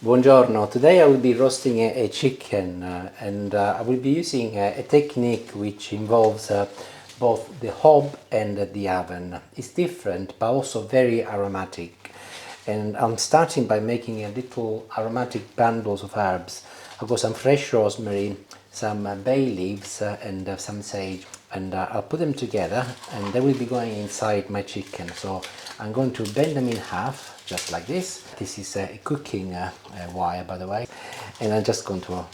Buongiorno, today I will be roasting a chicken and I will be using a technique which involves both the hob and the oven. It's different but also very aromatic, and I'm starting by making a little aromatic bundles of herbs. I've got some fresh rosemary, some bay leaves and some sage, and I'll put them together and they will be going inside my chicken. So I'm going to bend them in half just like this. This is a cooking wire, by the way, and I'm just going to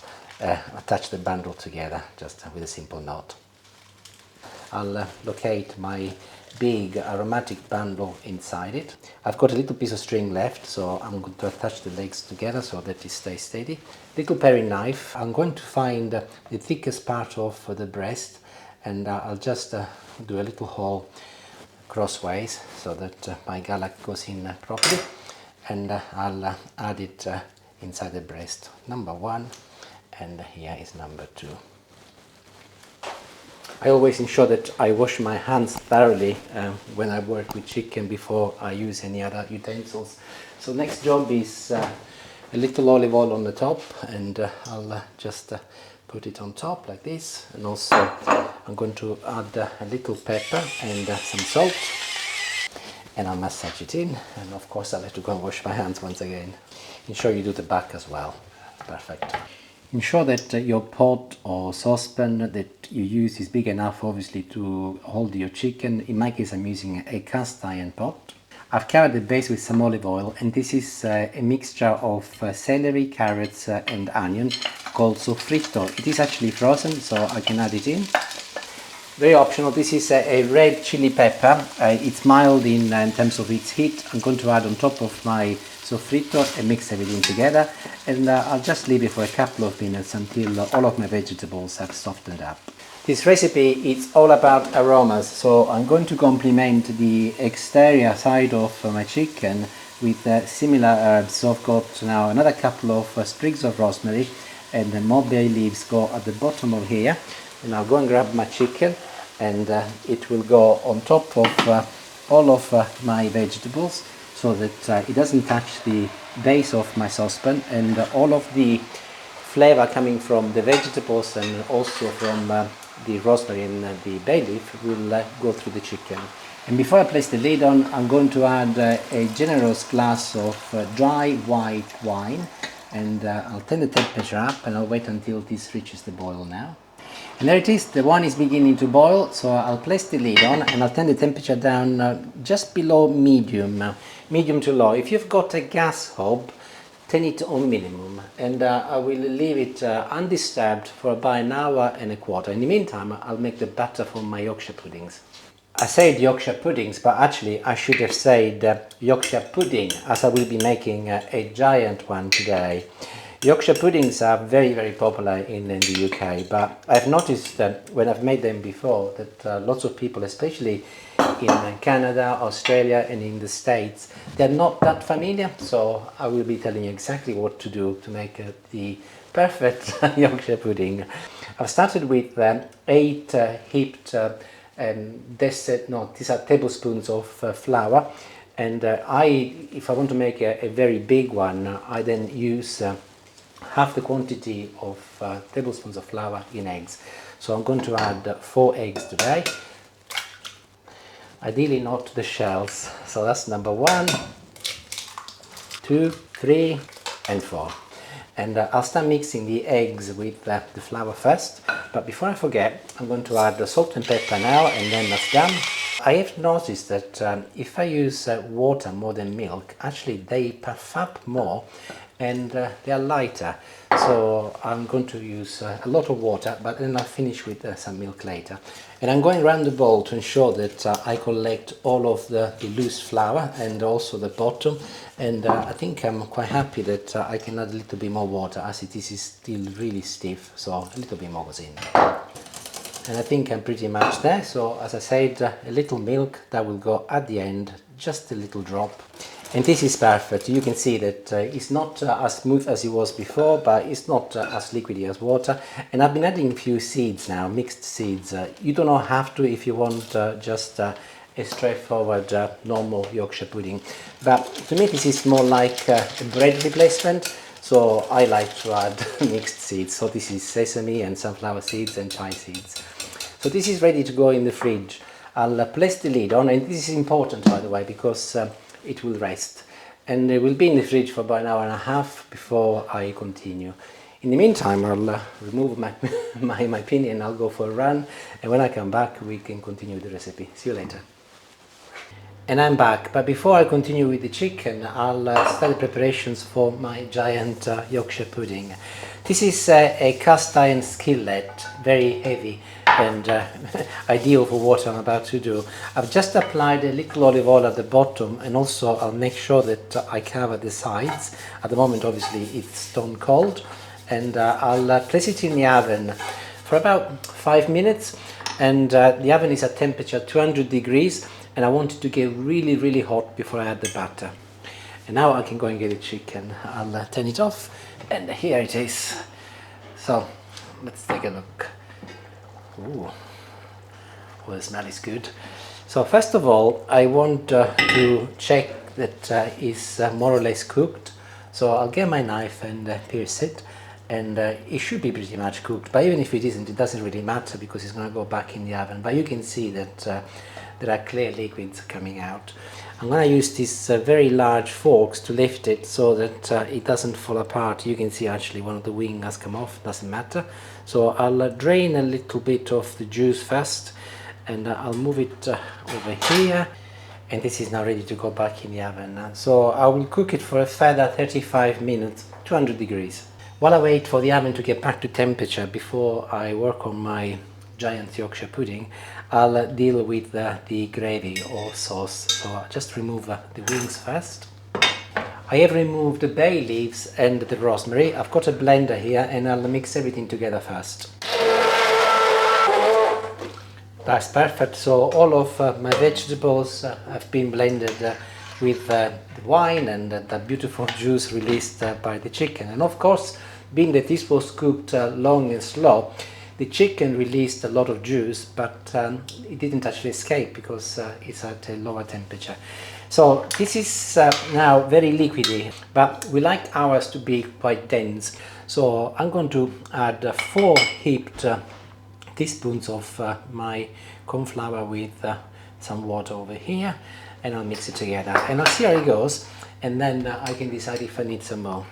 attach the bundle together just with a simple knot. I'll locate my big aromatic bundle inside it. I've got a little piece of string left, so I'm going to attach the legs together so that it stays steady. Little paring knife. I'm going to find the thickest part of the breast, and I'll just do a little hole crossways so that my garlic goes in properly, and I'll add it inside the breast. Number one, and here is number two. I always ensure that I wash my hands thoroughly when I work with chicken before I use any other utensils. So next job is a little olive oil on the top, and I'll just put it on top like this, and also I'm going to add a little pepper and some salt, and I'll massage it in, and of course I'll have to go and wash my hands once again. Ensure you do the back as well. Perfect. Ensure that your pot or saucepan that you use is big enough, obviously, to hold your chicken. In my case I'm using a cast iron pot. I've covered the base with some olive oil, and this is a mixture of celery, carrots and onion called soffritto. It is actually frozen, so I can add it in. Very optional. This is a red chili pepper. It's mild in terms of its heat. I'm going to add on top of my soffritto and mix everything together, and I'll just leave it for a couple of minutes until all of my vegetables have softened up. This recipe is all about aromas, so I'm going to complement the exterior side of my chicken with similar herbs. So I've got now another couple of sprigs of rosemary, and then more bay leaves go at the bottom of here, and I'll go and grab my chicken, and it will go on top of all of my vegetables, so that it doesn't touch the base of my saucepan, and all of the flavor coming from the vegetables and also from the rosemary and the bay leaf will go through the chicken. And before I place the lid on, I'm going to add a generous glass of dry white wine, and I'll turn the temperature up, and I'll wait until this reaches the boil now. And there it is, the wine is beginning to boil, so I'll place the lid on and I'll turn the temperature down just below medium, medium to low. If you've got a gas hob, turn it on minimum, and I will leave it undisturbed for about an hour and a quarter. In the meantime, I'll make the batter for my Yorkshire puddings. I said Yorkshire puddings, but actually I should have said Yorkshire pudding, as I will be making a giant one today. Yorkshire puddings are very, very popular in the UK, but I've noticed that when I've made them before that lots of people, especially in Canada, Australia and in the States, they're not that familiar, so I will be telling you exactly what to do to make the perfect Yorkshire pudding. I've started with 8 heaped these are tablespoons of flour, and if I want to make a very big one, I then use half the quantity of tablespoons of flour in eggs. So I'm going to add 4 eggs today. Ideally not the shells. So that's number 1, 2, 3 and 4. And I'll start mixing the eggs with the flour first. But before I forget, I'm going to add the salt and pepper now, and then that's done. I have noticed that if I use water more than milk, actually they puff up more and they are lighter. So I'm going to use a lot of water, but then I'll finish with some milk later. And I'm going around the bowl to ensure that I collect all of the loose flour and also the bottom. And I think I'm quite happy that I can add a little bit more water, as it is still really stiff, so a little bit more goes in. And I think I'm pretty much there. So as I said, a little milk that will go at the end, just a little drop. And this is perfect. You can see that it's not as smooth as it was before, but it's not as liquidy as water. And I've been adding a few seeds now, mixed seeds. You do not have to if you want just a straightforward normal Yorkshire pudding. But to me this is more like a bread replacement. So I like to add mixed seeds. So this is sesame and sunflower seeds and chia seeds. So this is ready to go in the fridge. I'll place the lid on, and this is important, by the way, because it will rest. And it will be in the fridge for about an hour and a half before I continue. In the meantime, I'll remove my pinny and I'll go for a run. And when I come back, we can continue the recipe. See you later. And I'm back, but before I continue with the chicken, I'll start the preparations for my giant Yorkshire pudding. This is a cast iron skillet, very heavy and ideal for what I'm about to do. I've just applied a little olive oil at the bottom, and also I'll make sure that I cover the sides. At the moment, obviously, it's stone cold, and I'll place it in the oven for about 5 minutes, and the oven is at temperature 200 degrees. And I want it to get really, really hot before I add the batter. And now I can go and get the chicken. I'll turn it off, and here it is. So let's take a look. Ooh, well, the smell is good. So first of all, I want to check that it's more or less cooked. So I'll get my knife and pierce it, and it should be pretty much cooked. But even if it isn't, it doesn't really matter because it's going to go back in the oven. But you can see that there are clear liquids coming out. I'm going to use these very large forks to lift it so that it doesn't fall apart. You can see actually one of the wing has come off, doesn't matter. So I'll drain a little bit of the juice first, and I'll move it over here. And this is now ready to go back in the oven. So I will cook it for a further 35 minutes, 200 degrees. While I wait for the oven to get back to temperature before I work on my giant Yorkshire pudding, I'll deal with the gravy or sauce. So I'll just remove the wings first. I have removed the bay leaves and the rosemary. I've got a blender here, and I'll mix everything together first. That's perfect. So all of my vegetables have been blended with the wine and the beautiful juice released by the chicken. And of course, being that this was cooked long and slow, the chicken released a lot of juice, but it didn't actually escape because it's at a lower temperature. So this is now very liquidy, but we like ours to be quite dense. So I'm going to add 4 heaped teaspoons of my corn flour with some water over here, and I'll mix it together. And I'll see how it goes, and then I can decide if I need some more.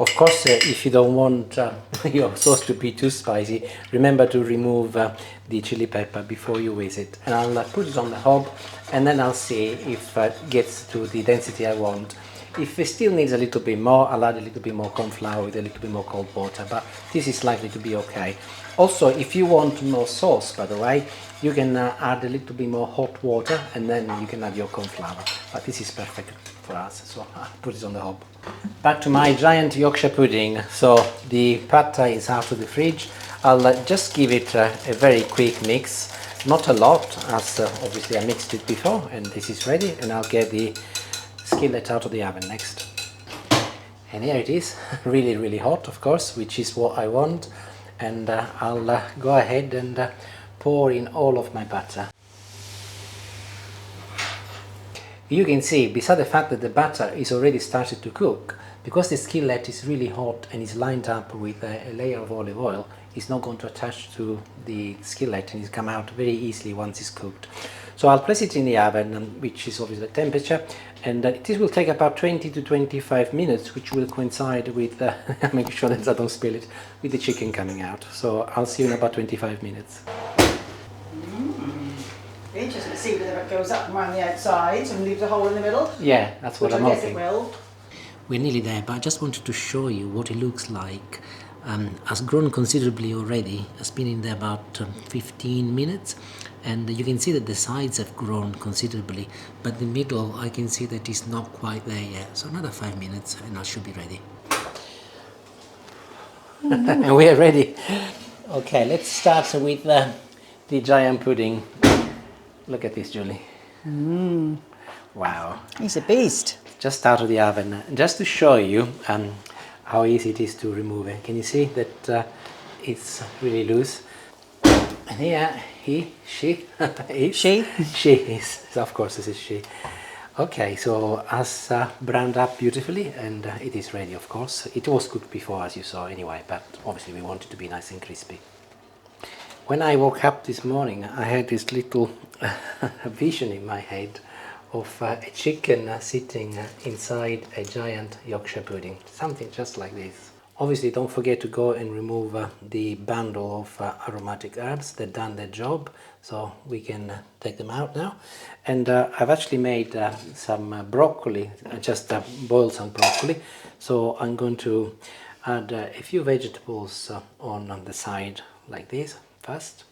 Of course, if you don't want your sauce to be too spicy, remember to remove the chili pepper before you whiz it. And I'll put it on the hob, and then I'll see if it gets to the density I want. If it still needs a little bit more, I'll add a little bit more corn flour with a little bit more cold water, but this is likely to be okay. Also, if you want more sauce, by the way, you can add a little bit more hot water, and then you can add your corn flour. But this is perfect for us, so I'll put it on the hob. Back to my giant Yorkshire pudding. So the pata is out of the fridge. I'll just give it a very quick mix, not a lot, as obviously I mixed it before, and this is ready. And I'll get the skillet out of the oven next. And here it is, really, really hot, of course, which is what I want. And I'll go ahead and pour in all of my batter. You can see, beside the fact that the batter is already started to cook, because the skillet is really hot and is lined up with a layer of olive oil, it's not going to attach to the skillet and it's come out very easily once it's cooked. So I'll place it in the oven, which is obviously the temperature, and this will take about 20 to 25 minutes, which will coincide with, make sure that I don't spill it, with the chicken coming out. So I'll see you in about 25 minutes. Interesting to see whether it goes up and around the outside and leaves a hole in the middle. Yeah, that's what I'm hoping. I guess it will. We're nearly there, but I just wanted to show you what it looks like. Has grown considerably already. Has been in there about 15 minutes, and you can see that the sides have grown considerably, but the middle I can see that it's not quite there yet. So another 5 minutes and I should be ready. And we are ready. Okay, let's start with the giant pudding. Look at this, Julie. Wow. He's a beast. Just out of the oven. Just to show you how easy it is to remove it. Can you see that it's really loose? And here, she is, of course this is she. Okay, so has browned up beautifully, and it is ready, of course. It was cooked before, as you saw anyway, but obviously we want it to be nice and crispy. When I woke up this morning, I had this little vision in my head of a chicken sitting inside a giant Yorkshire pudding, something just like this. Obviously, don't forget to go and remove the bundle of aromatic herbs. They've done their job, so we can take them out now. And I've actually made some broccoli, just boiled some broccoli. So I'm going to add a few vegetables on the side like this first.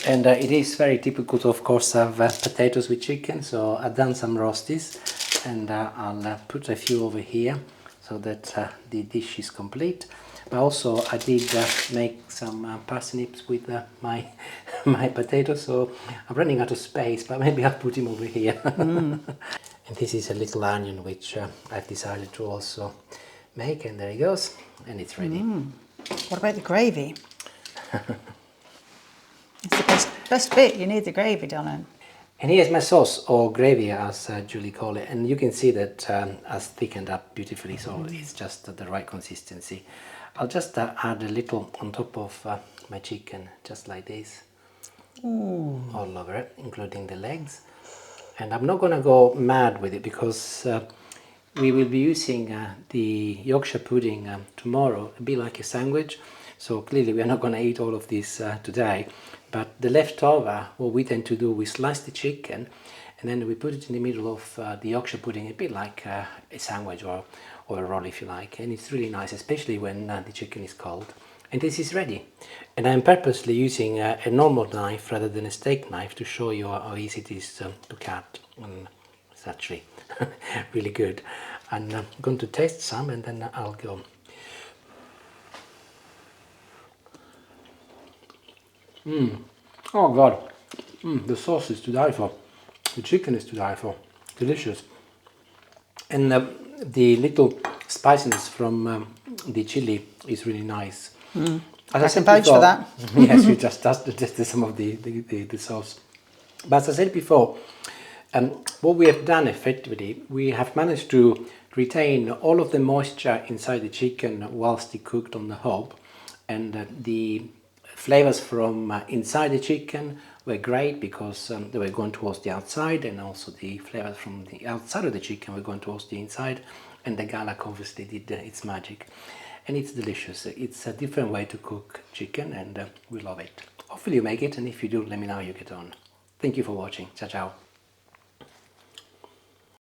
And it is very typical to, of course, have potatoes with chicken, so I've done some roasties, and I'll put a few over here so that the dish is complete. But also I did make some parsnips with my my potatoes, so I'm running out of space, but maybe I'll put him over here. And this is a little onion which I've decided to also make, and there he goes, and it's ready. What about the gravy? It's the best bit. You need the gravy, darling. And here's my sauce, or gravy as Julie called it, and you can see that has thickened up beautifully, so it's just the right consistency. I'll just add a little on top of my chicken, just like this. All over it, including the legs. And I'm not going to go mad with it because we will be using the Yorkshire pudding tomorrow, a bit like a sandwich. So clearly we're not going to eat all of this today. But the leftover, what we tend to do, we slice the chicken and then we put it in the middle of the Yorkshire pudding, a bit like a sandwich or a roll if you like. And it's really nice, especially when the chicken is cold. And this is ready. And I'm purposely using a normal knife rather than a steak knife to show you how easy it is to cut. And it's actually really good. And I'm going to taste some and then I'll go. Oh God, the sauce is to die for. The chicken is to die for. Delicious. And the little spiciness from the chili is really nice. As I can vouch for that. Yes, we just tested some of the sauce. But as I said before, what we have done effectively, we have managed to retain all of the moisture inside the chicken whilst it cooked on the hob, and the flavors from inside the chicken were great because they were going towards the outside, and also the flavors from the outside of the chicken were going towards the inside, and the garlic obviously did its magic. And it's delicious. It's a different way to cook chicken, and we love it. Hopefully you make it, and if you do, let me know how you get on. Thank you for watching. Ciao, ciao.